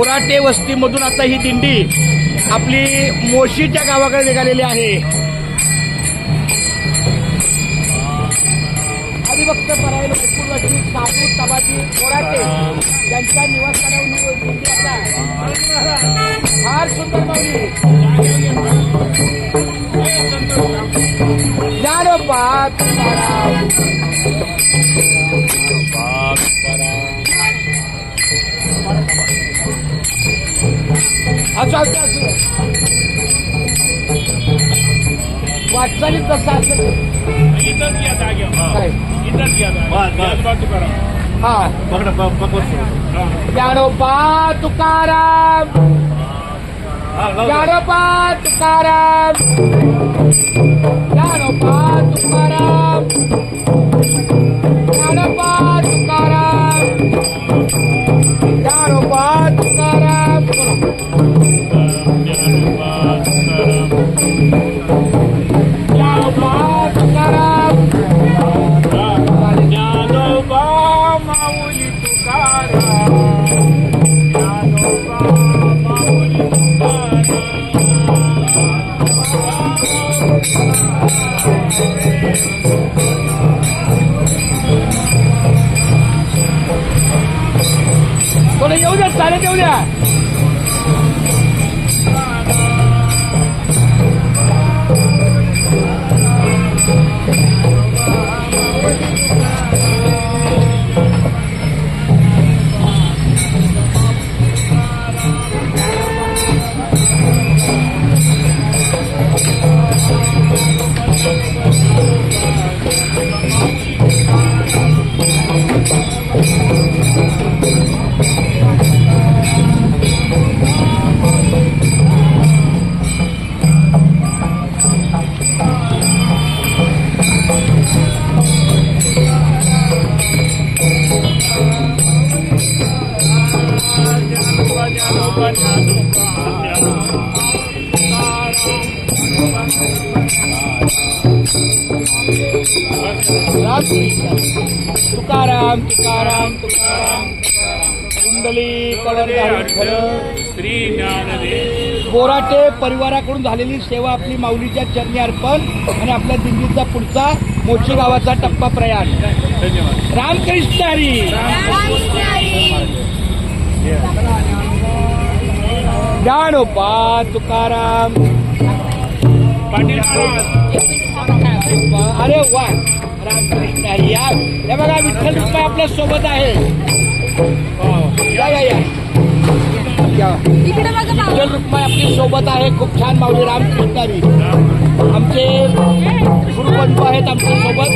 बोराटे वस्तीमधून आता ही दिंडी आपली मोशीच्या गावाकडे निघालेली आहे। हरिभक्त परायण वैकुंठवासी साधू सभाजी बोराटे यांच्या निवासस्थानावर दिंडी आता फार सुंदर माऊली ज्ञानोबा तुकाराम अच्छा वाटचालीत कसं असेल हा ज्ञानोबा तुकाराम ज्ञानोबा तुकाराम ज्ञानोबा तुकाराम ज्ञानोबा तुकाराम ज्ञानोबा तुकाराम ज्ञानोबा तुकाराम ज्ञानोबा माऊली तुकाराम ज्ञानोबा माऊली थोडं येऊ द्या चालेल येऊ द्या तुकाराम तुकाराम तुकाराम कुंडली श्री ज्ञानदेव बोराटे परिवाराकडून झालेली सेवा आपली माऊलीच्या चरणी अर्पण आणि आपल्या दिंडीचा पुढचा मोशी गावाचा टप्पा प्रयाण। धन्यवाद। रामकृष्ण हरी। ज्ञानोबा तुकाराम पाटील महाराज अरे वा रामकृष्ण हरी। हे बघा विठ्ठल रुक्माई आपल्या सोबत आहे। या या या विठ्ठल रुक्माई आपली सोबत आहे। खूप छान माऊली रामकृष्ण हरी। आमचे गुरुबंधू आहेत आमच्या सोबत।